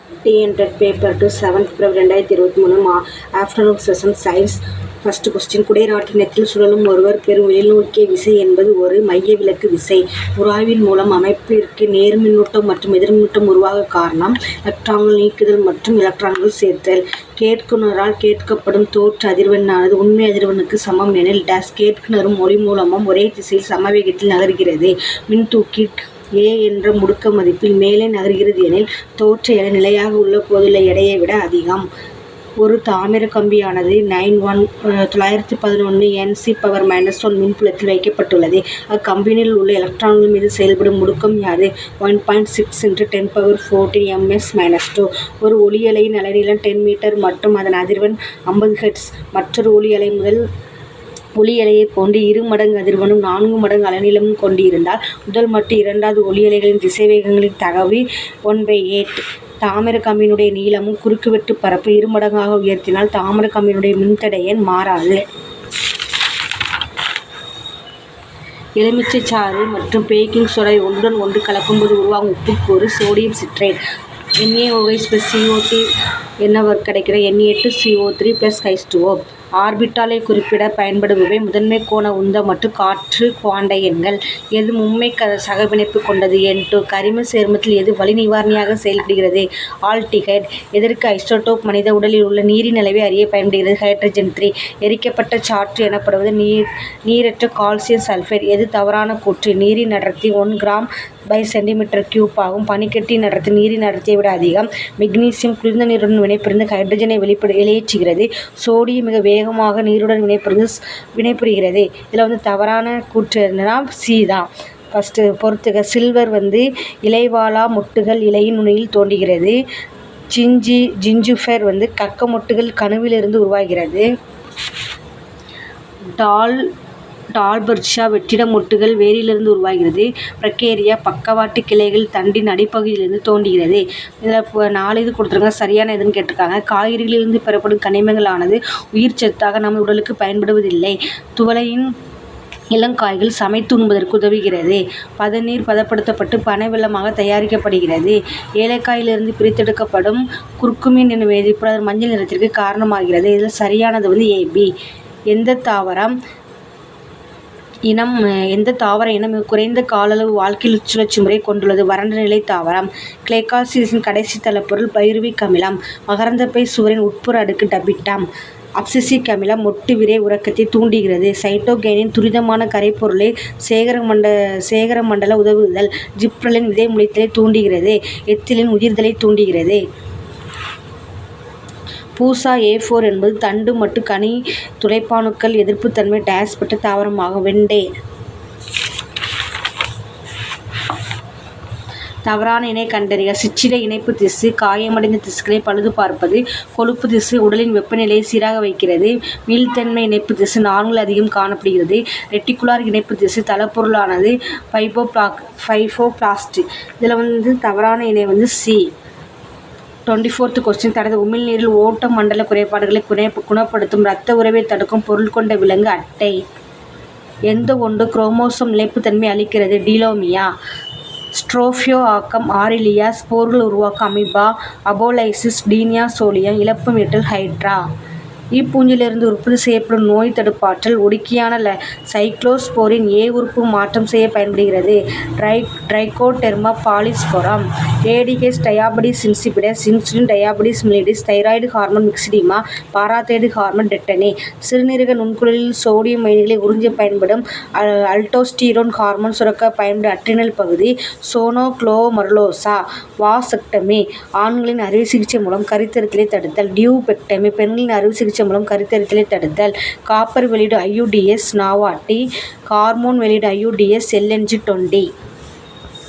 TNTET paper to 7th February 2023 afternoon session science. First question. குடைராட்டினத்தில் சுழலும் ஒருவர் பெறும் வெளிநோக்கிய விசை என்பது ஒரு மைய விலக்கு விசை. உராய்வின் மூலம் அமைப்பிற்கு நேர்மின்னூட்டம் மற்றும் எதிர்மின்னூட்டம் உருவாக காரணம் எலக்ட்ரான்கள் நீக்குதல் மற்றும் எலக்ட்ரான்கள் சேர்த்தல். கேட்குனரால் கேட்கப்படும் தோற்ற அதிர்வெண்ணானது உண்மை அதிர்வெண்ணுக்கு சமம் எனில் கேட்குனரும் ஒளி மூலமும் ஒரே திசையில் சமவேகத்தில் நகர்கிறது. மின்தூக்கி A என்ற முடுக்க மதிப்பில் மேலே நகர்கிறது எனில் தோற்ற எடை நிலையாக உள்ள போதுள்ள எடையை விட அதிகம். ஒரு தாமிர கம்பியானது 911 Nc⁻⁻1 மின்புலத்தில் வைக்கப்பட்டுள்ளது. அக்கம்பியினுள் உள்ள எலக்ட்ரான்கள் மீது செயல்படும் முடுக்கம் யாது? 1.6 × 10⁻14 ms-2. ஒரு ஒளி அலையின் அலைநீளம் 10 மீட்டர் மற்றும் அதன் அதிர்வெண் 50 Hz. மற்றொரு ஒளி அலையைப் போன்று 2 மடங்கு அதிர்வெண்ணும் 4 மடங்கு அலைநீளமும் கொண்டிருந்தால் முதல் மற்றும் இரண்டாவது ஒளி அலைகளின் திசைவேகங்களின் தகவு 1/8. தாமிர கம்பியினுடைய நீளமும் குறுக்குவெட்டு பரப்பு 2 மடங்காக உயர்த்தினால் தாமிர கம்பியினுடைய மின்தடை எண் மாறாது. எலுமிச்சை சாறு மற்றும் பேக்கிங் சோடா ஒன்றுடன் ஒன்று கலக்கும்போது உருவாகும் உப்புக்கூறு சோடியம் சிட்ரேட். NaOH+CO3 என்ன கிடைக்கிற Na2CO3+H2O. ஆர்பிட்டாலை குறிப்பிட பயன்படுபவை முதன்மை கோண உந்த மற்றும் காற்று குவாண்ட எண்கள். எது மும்மை சகப்பிணைப்பு கொண்டது? N2. கரிம சேர்மத்தில் எது வலி நிவாரணியாக செயல்படுகிறது? ஆல்டிகைட். எதற்கு ஐசோடோப் மனித உடலில் உள்ள நீரின் அளவை அறிய பயன்படுகிறது? Hydrogen-3. எரிக்கப்பட்ட சாற்று எனப்படுவது நீரற்ற கால்சியம் சல்பேட். எது தவறான கூற்று? நீரின் அடர்த்தி 1 g/cm³ ஆகும். பனிக்கட்டியின் அடர்த்தி நீரின் அடர்த்தியை விட அதிகம். மெக்னீசியம் குளிர்ந்த நீருடன் வினைபுரிந்து ஹைட்ரஜனை வெளியேற்றுகிறது. சோடியம் மிக வேகமாக நீருடன் வினைபுரிகிறது. இதில் தவறான கூற்று என்னன்னா சி தான். ஃபஸ்ட்டு பொறுத்துக. சில்வர் இலைவாலா மொட்டுகள் இலையின் நுனியில் தோன்றுகிறது. ஜிஞ்சுஃபர் கக்க மொட்டுகள் கணுவிலிருந்து உருவாகிறது. டால்பர்ஜியா வெற்றிட மொட்டுகள் வேரிலிருந்து உருவாகிறது. பிரக்கேரியா பக்கவாட்டு கிளைகள் தண்டின் அடிப்பகுதியிலிருந்து தோன்றுகிறது. இதில் 4 இது கொடுத்துருங்க. சரியான எதுன்னு கேட்டிருக்காங்க. காய்கறிகளிலிருந்து பெறப்படும் கனிமங்களானது உயிர் சத்தாக நம்ம உடலுக்கு பயன்படுவதில்லை. துவளையின் இளங்காய்கள் சமைத்து உண்பதற்கு உதவுகிறது. பதநீர் பதப்படுத்தப்பட்டு பனை வெல்லமாக தயாரிக்கப்படுகிறது. ஏலக்காயிலிருந்து பிரித்தெடுக்கப்படும் குர்குமின் என்னும் வேதிப்பொருள் மஞ்சள் நிறத்திற்கு காரணமாகிறது. இதில் சரியானது AB. எந்த தாவர இனம் மிக குறைந்த காலளவு வாழ்க்கை சுழற்சி முறை கொண்டுள்ளது? வறண்ட நிலை தாவரம். கிளைகால்சியஸின் கடைசி தளப்பொருள் பைருவிக் அமிலம். மகரந்தப்பை சுவரின் உட்புற அடுக்கு டபிட்டம். அப்சிசிக் அமிலம் மொட்டு விரை உறக்கத்தை தூண்டுகிறது. சைட்டோகைனின் துரிதமான கரைப்பொருளை சேகர மண்டல உதவுதல். ஜிப்ரலின் விதை முளைத்தலை தூண்டுகிறது. எத்திலின் உதிர்தலை தூண்டுகிறது. பூசா A4 என்பது தண்டு மற்றும் கனி துளைப்பானுக்கள் எதிர்ப்புத்தன்மை பெற்ற தாவரமாகும். வெண்டே. தவறான இணை கண்டறிக. சிற்றிட இணைப்பு திசு காயமடைந்த திசுக்களை பழுது பார்ப்பது. கொழுப்பு திசு உடலின் வெப்பநிலையை சீராக வைக்கிறது. மீள்தன்மை இணைப்பு திசு நான்கில் அதிகம் காணப்படுகிறது. ரெட்டிகுலார் இணைப்பு திசு தளப்பொருளானது ஃபைபோபிளாஸ்ட். இதில் தவறான இணை சி. 24th question. தனது உமிழ்நீரில் ஓட்ட மண்டல குறைபாடுகளை குணப்படுத்தும் இரத்த உறவை தடுக்கும் பொருள் கொண்ட விலங்கு அட்டை. எந்த ஒன்று குரோமோசோம் நிலைப்புத்தன்மை அளிக்கிறது? டீலோமியா. ஸ்ட்ரோஃபியோ ஆக்கம் ஆரிலியா. ஸ்போர்கள் உருவாக்கம் அமீபா. அபோலைசிஸ் டீனியா சோலியம். இழப்பு மீட்டல் ஹைட்ரா. இப்பூஞ்சிலிருந்து உற்பத்தி செய்யப்படும் நோய் தடுப்பாற்றல் ஒடுக்கியான சைக்ளோஸ்போரின் A உறுப்பு மாற்றம் செய்ய பயன்படுகிறது. Trichoderma polysporum. ஏடிகேஸ் diabetes insipidus. Insulin diabetes mellitus. Thyroid hormone myxoedema. Parathyroid hormone tetany. சிறுநீரக நுண்குழலில் சோடியம் அயனிகளை உறிஞ்ச பயன்படும் அல்டோஸ்டிரோன் ஹார்மோன் சுரக்க பயன்படும் அட்ரினல் பகுதி சோனோக்ளோமருலோசா. வாசெக்டமி ஆண்களின் அறுவை சிகிச்சை மூலம் கருத்தரித்தலை தடுத்தல். டியூபெக்டமி பெண்களின் அறுவை சிகிச்சை மூலம் கருத்தரித்தலை தடுத்தல். காப்பர் வெளியீடு IUDs நாவாட்டி. ஹார்மோன் வெளியீடு IUDs LNG-20.